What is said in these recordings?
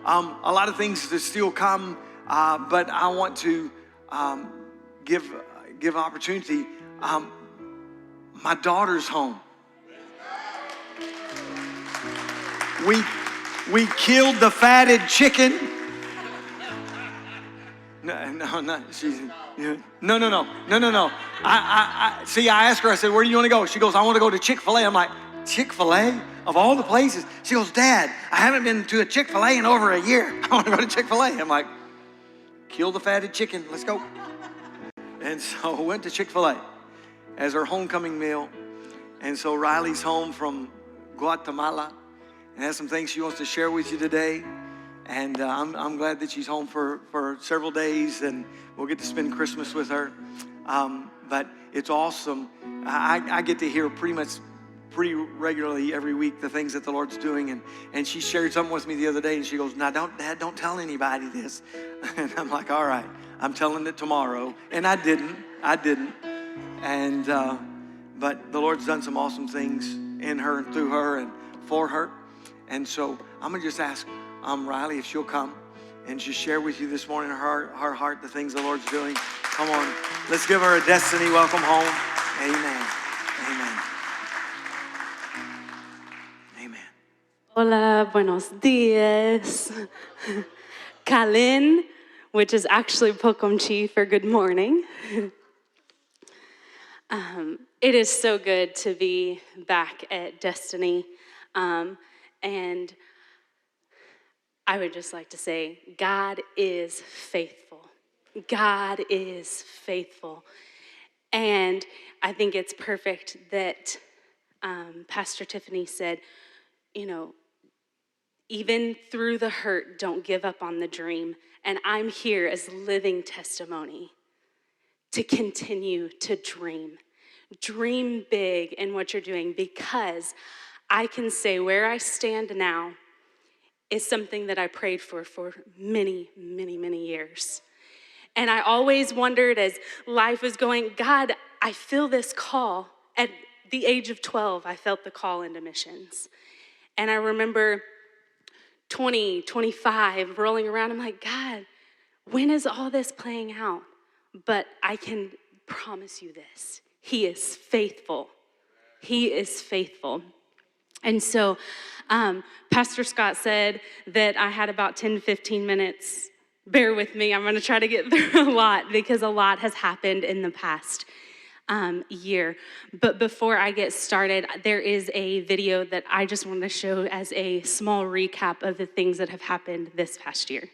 A lot of things to still come, but I want to give opportunity. My daughter's home. We killed the fatted chicken. No. She's no. I see. I asked her. I said, "Where do you want to go?" She goes, "I want to go to Chick-fil-A." I'm like, "Chick-fil-A? Of all the places?" She goes, "Dad, I haven't been to a Chick-fil-A in over a year. I want to go to Chick-fil-A." I'm like, "Kill the fatted chicken. Let's go." And so I went to Chick-fil-A as her homecoming meal. And so Rylee's home from Guatemala and has some things she wants to share with you today. And I'm glad that she's home for several days, and we'll get to spend Christmas with her. But it's awesome. I get to hear pretty regularly every week the things that the Lord's doing. And she shared something with me the other day, and she goes, "Now, Dad, don't tell anybody this." And I'm like, "All right, I'm telling it tomorrow." And I didn't. And but the Lord's done some awesome things in her and through her and for her. And so I'm going to just ask Rylee if she'll come and just share with you this morning her heart, the things the Lord's doing. Come on, let's give her a Destiny welcome home. Amen. Hola, buenos dias. Kalin, which is actually Pokomchi for good morning. It is so good to be back at Destiny. And I would just like to say, God is faithful. God is faithful. And I think it's perfect that Pastor Tiffany said, even through the hurt, don't give up on the dream. And I'm here as living testimony to continue to dream. Dream big in what you're doing, because I can say where I stand now is something that I prayed for many, many, many years. And I always wondered as life was going, God, I feel this call. At the age of 12, I felt the call into missions. And I remember 20, 25, rolling around. I'm like, God, when is all this playing out? But I can promise you this. He is faithful. He is faithful. And so Pastor Scott said that I had about 10, 15 minutes. Bear with me. I'm going to try to get through a lot because a lot has happened in the past year. But before I get started, there is a video that I just want to show as a small recap of the things that have happened this past year.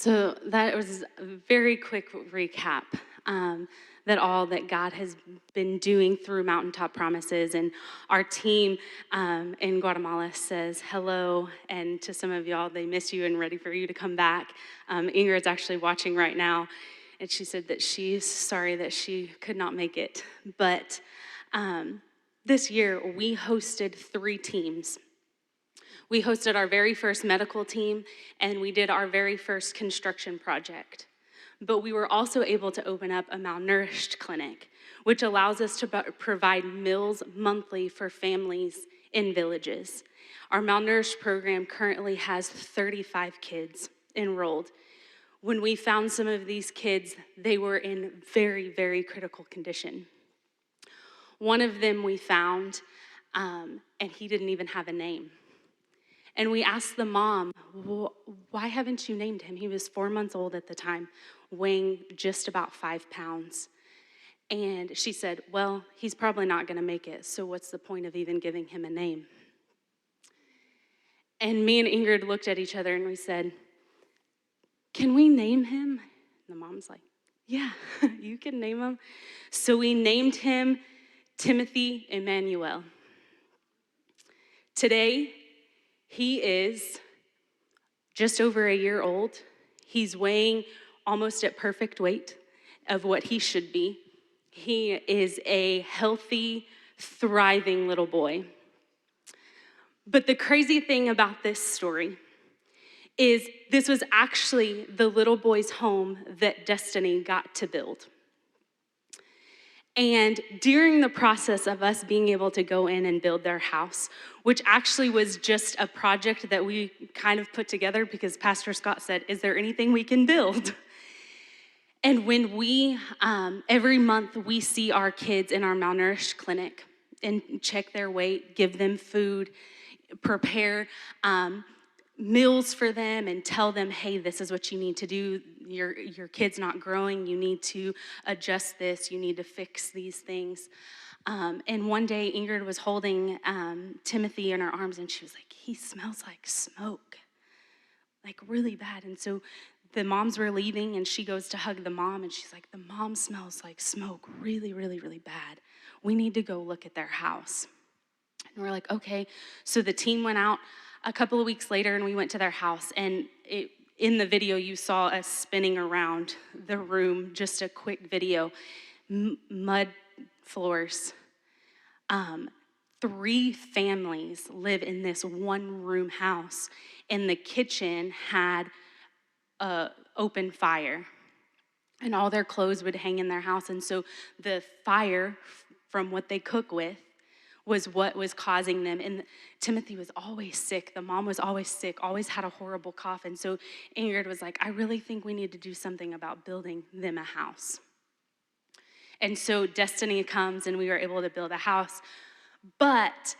So that was a very quick recap that all that God has been doing through Mountaintop Promises. And our team in Guatemala says hello, and to some of y'all, they miss you and ready for you to come back. Ingrid's actually watching right now, and she said that she's sorry that she could not make it. But this year, we hosted 3 teams. We hosted our very first medical team, and we did our very first construction project. But we were also able to open up a malnourished clinic, which allows us to provide meals monthly for families in villages. Our malnourished program currently has 35 kids enrolled. When we found some of these kids, they were in very, very critical condition. One of them we found, and he didn't even have a name. And we asked the mom, why haven't you named him? He was 4 months old at the time, weighing just about 5 pounds. And she said, well, he's probably not gonna make it, so what's the point of even giving him a name? And me and Ingrid looked at each other and we said, can we name him? And the mom's like, yeah, you can name him. So we named him Timothy Emmanuel. Today, he is just over a year old. He's weighing almost at perfect weight of what he should be. He is a healthy, thriving little boy. But the crazy thing about this story is this was actually the little boy's home that Destiny got to build. And during the process of us being able to go in and build their house, which actually was just a project that we kind of put together because Pastor Scott said, is there anything we can build? And when we, every month we see our kids in our malnourished clinic and check their weight, give them food, prepare meals for them and tell them, hey, this is what you need to do. Your kid's not growing. You need to adjust this. You need to fix these things. And one day Ingrid was holding Timothy in her arms and she was like, he smells like smoke, like really bad. And so the moms were leaving and she goes to hug the mom and she's like, the mom smells like smoke really, really, really bad. We need to go look at their house. And we're like, okay. So the team went out a couple of weeks later and we went to their house, and in the video you saw us spinning around the room, just a quick video, mud floors. 3 families live in this one room house, and the kitchen had an open fire and all their clothes would hang in their house. And so the fire from what they cook with was what was causing them. And Timothy was always sick. The mom was always sick, always had a horrible cough. And so Ingrid was like, I really think we need to do something about building them a house. And so Destiny comes and we were able to build a house. But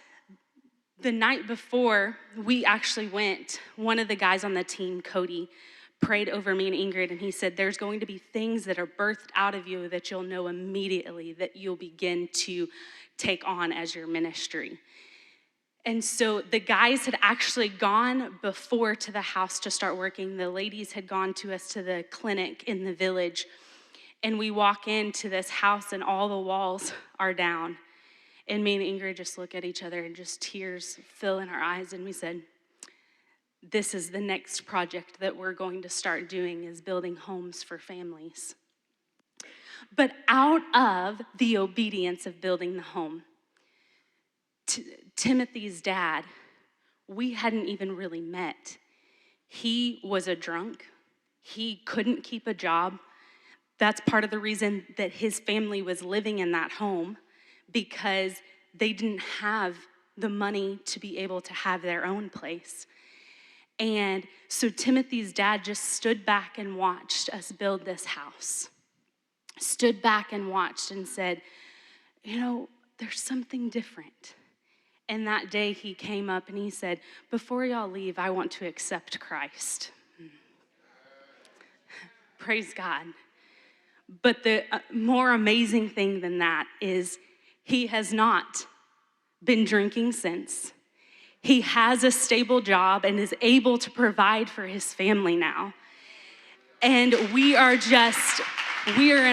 the night before we actually went, one of the guys on the team, Cody, prayed over me and Ingrid, and he said, there's going to be things that are birthed out of you that you'll know immediately that you'll begin to take on as your ministry. And so the guys had actually gone before to the house to start working. The ladies had gone to us to the clinic in the village. And we walk into this house and all the walls are down. And me and Ingrid just look at each other and just tears fill in our eyes. And we said, this is the next project that we're going to start doing, is building homes for families. But out of the obedience of building the home, Timothy's dad, we hadn't even really met. He was a drunk. He couldn't keep a job. That's part of the reason that his family was living in that home, because they didn't have the money to be able to have their own place. And so Timothy's dad just stood back and watched us build this house. Stood back and watched and said, you know, there's something different. And that day he came up and he said, before y'all leave, I want to accept Christ. Praise God. But the more amazing thing than that is he has not been drinking since. He has a stable job and is able to provide for his family now. And we are in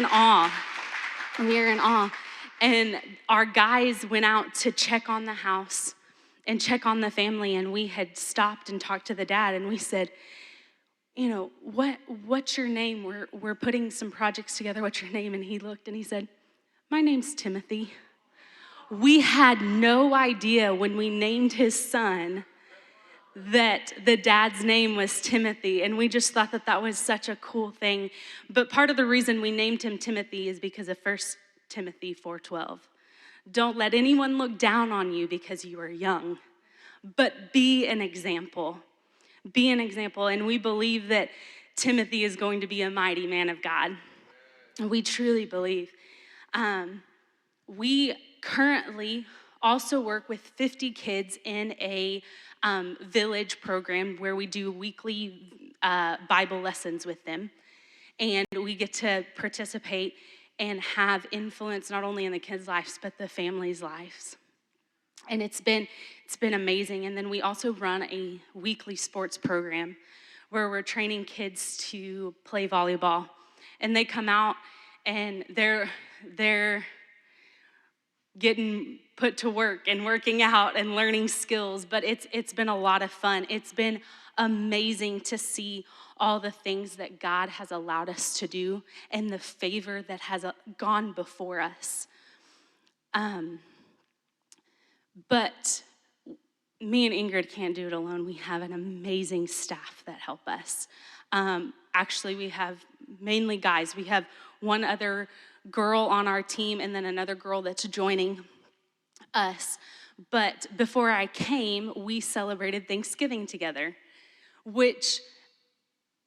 awe. We are in awe. And our guys went out to check on the house and check on the family, and we had stopped and talked to the dad, and we said, you know, what's your name? We're putting some projects together. What's your name? And he looked and he said, my name's Timothy. We had no idea when we named his son that the dad's name was Timothy, and we just thought that was such a cool thing. But part of the reason we named him Timothy is because of 1 Timothy 4:12. Don't let anyone look down on you because you are young, but be an example. Be an example, and we believe that Timothy is going to be a mighty man of God. We truly believe. We currently also work with 50 kids in a village program where we do weekly Bible lessons with them. And we get to participate and have influence not only in the kids' lives, but the families' lives. And it's been amazing. And then we also run a weekly sports program where we're training kids to play volleyball. And they come out and they're getting put to work and working out and learning skills, but it's been a lot of fun. It's been amazing to see all the things that God has allowed us to do and the favor that has gone before us. But me and Ingrid can't do it alone. We have an amazing staff that help us. Actually, we have mainly guys. We have one other girl on our team and then another girl that's joining us. But before I came, we celebrated Thanksgiving together, which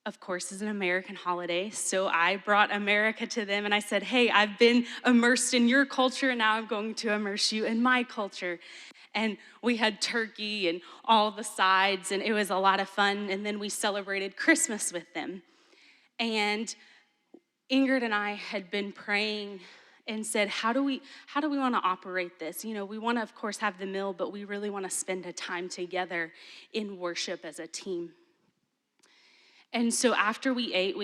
of course is an American holiday. So I brought America to them and I said, hey, I've been immersed in your culture and now I'm going to immerse you in my culture. And we had turkey and all the sides and it was a lot of fun. And then we celebrated Christmas with them. And Ingrid and I had been praying and said, how do we want to operate this? You know, we want to, of course, have the meal, but we really want to spend a time together in worship as a team. And so after we ate,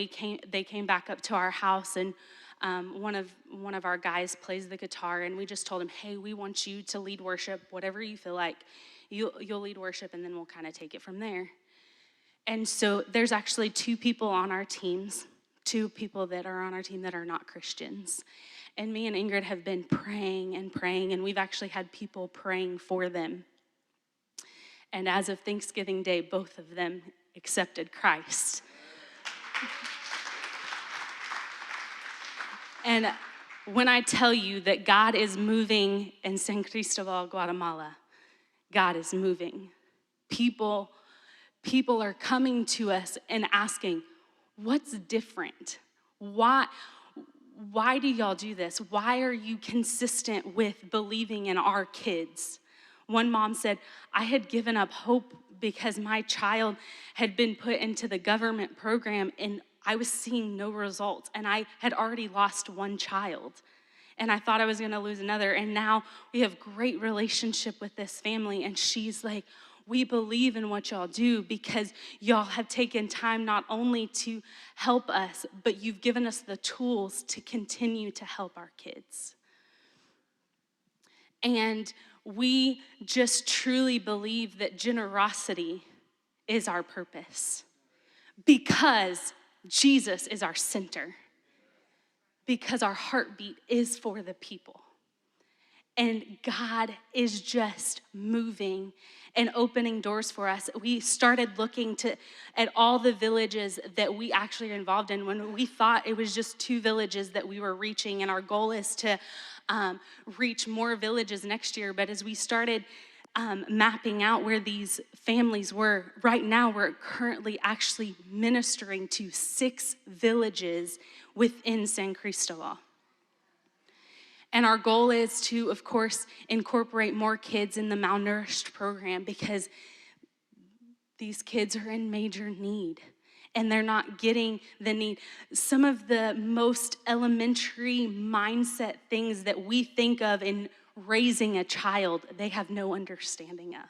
they came back up to our house, and one of our guys plays the guitar, and we just told him, hey, we want you to lead worship, whatever you feel like. You'll lead worship, and then we'll kind of take it from there. And so there's actually two people on our teams, two people that are on our team that are not Christians. And me and Ingrid have been praying and praying, and we've actually had people praying for them. And as of Thanksgiving Day, both of them accepted Christ. And when I tell you that God is moving in San Cristobal, Guatemala, God is moving. People are coming to us and asking, what's different? Why do y'all do this? Why are you consistent with believing in our kids? One mom said, I had given up hope because my child had been put into the government program and I was seeing no results. And I had already lost one child. And I thought I was gonna lose another. And now we have great relationship with this family. And she's like, we believe in what y'all do because y'all have taken time not only to help us, but you've given us the tools to continue to help our kids. And we just truly believe that generosity is our purpose because Jesus is our center, because our heartbeat is for the people. And God is just moving and opening doors for us. We started looking at all the villages that we actually are involved in when we thought it was just 2 villages that we were reaching, and our goal is to reach more villages next year. But as we started mapping out where these families were, right now we're currently actually ministering to 6 villages within San Cristobal. And our goal is to, of course, incorporate more kids in the malnourished program because these kids are in major need and they're not getting the need. Some of the most elementary mindset things that we think of in raising a child, they have no understanding of.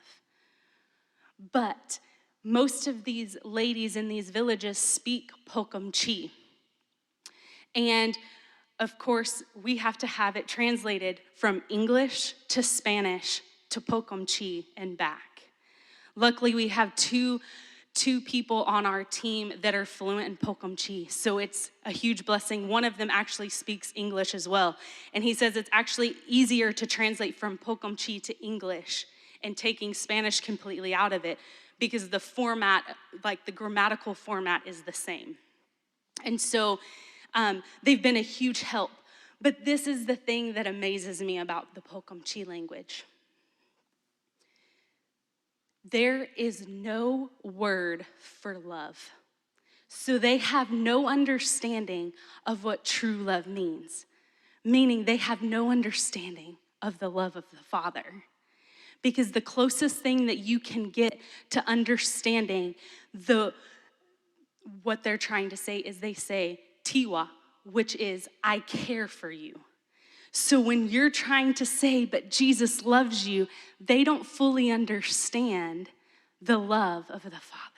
But most of these ladies in these villages speak Pokumchi. And of course, we have to have it translated from English to Spanish to Pokumchi and back. Luckily, we have two people on our team that are fluent in Pokumchi, so it's a huge blessing. One of them actually speaks English as well, and he says it's actually easier to translate from Pokumchi to English and taking Spanish completely out of it because the format, like the grammatical format, is the same. And so they've been a huge help. But this is the thing that amazes me about the Pokumchi language. There is no word for love. So they have no understanding of what true love means, meaning they have no understanding of the love of the Father. Because the closest thing that you can get to understanding what they're trying to say is they say, Tiwa, which is, I care for you. So when you're trying to say, but Jesus loves you, they don't fully understand the love of the Father.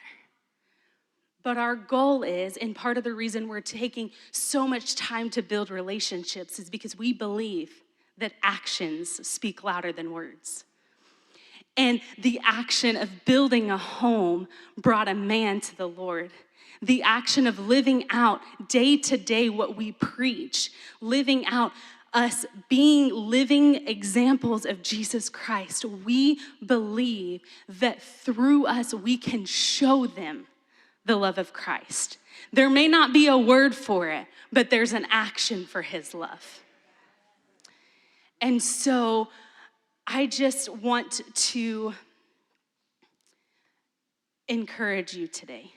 But our goal is, and part of the reason we're taking so much time to build relationships is because we believe that actions speak louder than words. And the action of building a home brought a man to the Lord. The action of living out day to day what we preach, living out us being living examples of Jesus Christ. We believe that through us we can show them the love of Christ. There may not be a word for it, but there's an action for his love. And so I just want to encourage you today.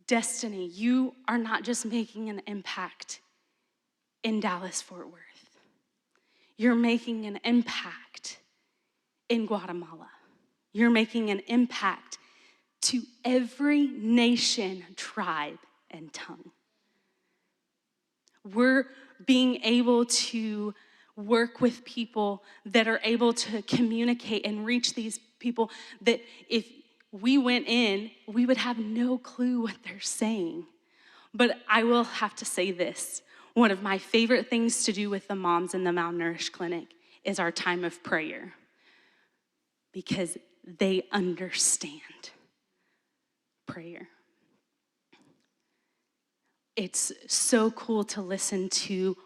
Destiny, you are not just making an impact in Dallas-Fort Worth. You're making an impact in Guatemala. You're making an impact to every nation, tribe, and tongue. We're being able to work with people that are able to communicate and reach these people that if we went in, we would have no clue what they're saying. But I will have to say this. One of my favorite things to do with the moms in the Malnourished Clinic is our time of prayer because they understand prayer. It's so cool to listen to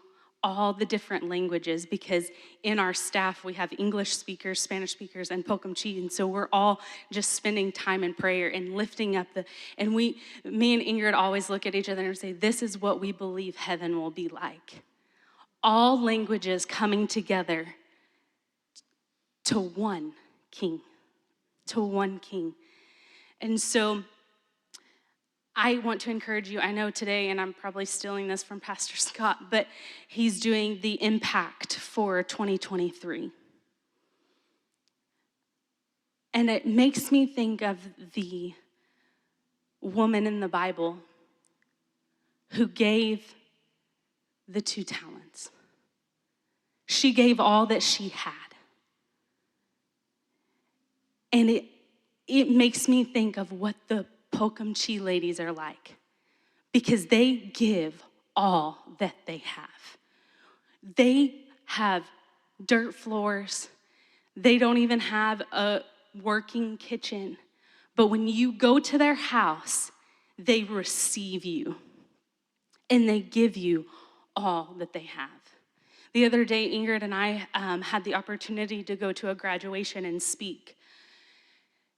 all the different languages because in our staff we have English speakers, Spanish speakers, and Pokumchi, and so we're all just spending time in prayer and lifting up me and Ingrid always look at each other and say, this is what we believe heaven will be like. All languages coming together to one king, And so I want to encourage you. I know today, and I'm probably stealing this from Pastor Scott, but he's doing the impact for 2023. And it makes me think of the woman in the Bible who gave the 2 talents. She gave all that she had. And it makes me think of what the Pokumchi ladies are like because they give all that they have. They have dirt floors. They don't even have a working kitchen. But when you go to their house, they receive you and they give you all that they have. The other day, Ingrid and I had the opportunity to go to a graduation and speak.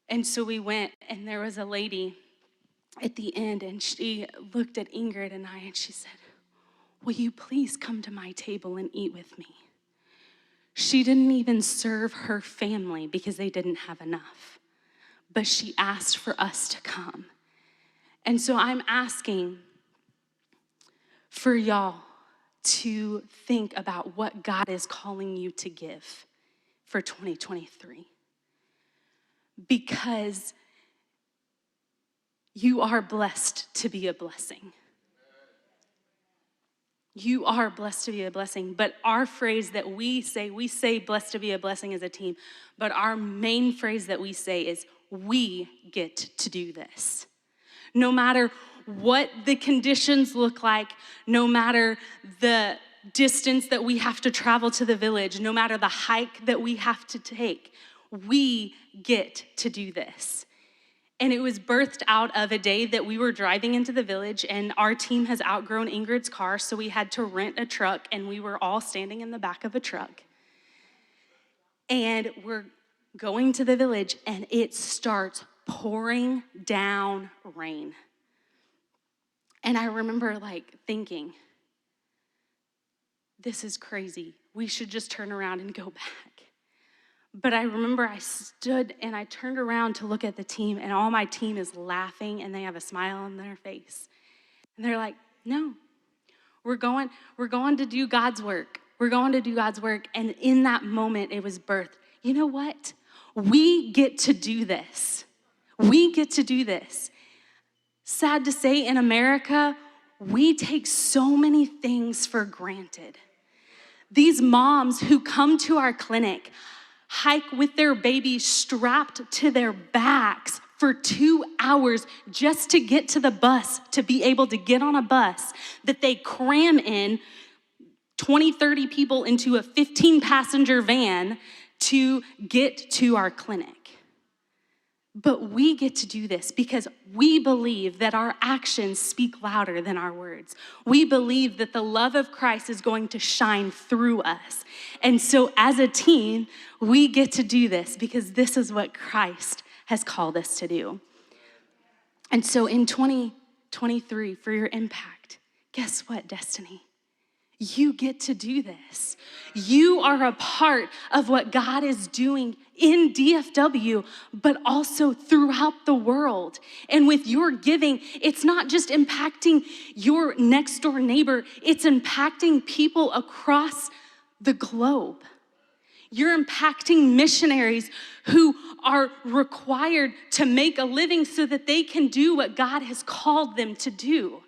And so we went, and there was a lady at the end, and she looked at Ingrid and I, and she said, will you please come to my table and eat with me? She didn't even serve her family because they didn't have enough, but she asked for us to come. And so I'm asking for y'all to think about what God is calling you to give for 2023. Because you are blessed to be a blessing. You are blessed to be a blessing. But our phrase that we say blessed to be a blessing as a team, but our main phrase that we say is, we get to do this. No matter what the conditions look like, no matter the distance that we have to travel to the village, no matter the hike that we have to take, we get to do this. And it was birthed out of a day that we were driving into the village, and our team has outgrown Ingrid's car, so we had to rent a truck, and we were all standing in the back of a truck. And we're going to the village, and it starts pouring down rain. And I remember thinking, this is crazy. We should just turn around and go back. But I remember I stood and I turned around to look at the team, and all my team is laughing and they have a smile on their face. And they're like, no, we're going to do God's work. We're going to do God's work. And in that moment, it was birthed. You know what? We get to do this. We get to do this. Sad to say, in America, we take so many things for granted. These moms who come to our clinic hike with their babies strapped to their backs for 2 hours just to get to the bus, to be able to get on a bus that they cram in 20, 30 people into a 15-passenger van to get to our clinic. But we get to do this because we believe that our actions speak louder than our words. We believe that the love of Christ is going to shine through us. And so as a team, we get to do this because this is what Christ has called us to do. And so in 2023, for your impact, guess what, Destiny? You get to do this. You are a part of what God is doing in DFW, but also throughout the world. And with your giving, it's not just impacting your next door neighbor, it's impacting people across the globe. You're impacting missionaries who are required to make a living so that they can do what God has called them to do.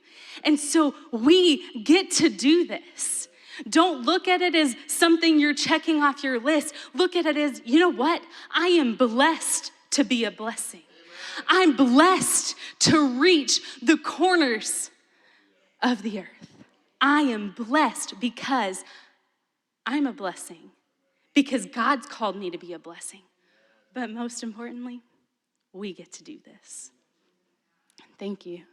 And so we get to do this. Don't look at it as something you're checking off your list. Look at it as, you know what? I am blessed to be a blessing. I'm blessed to reach the corners of the earth. I am blessed because I'm a blessing, because God's called me to be a blessing. But most importantly, we get to do this. Thank you.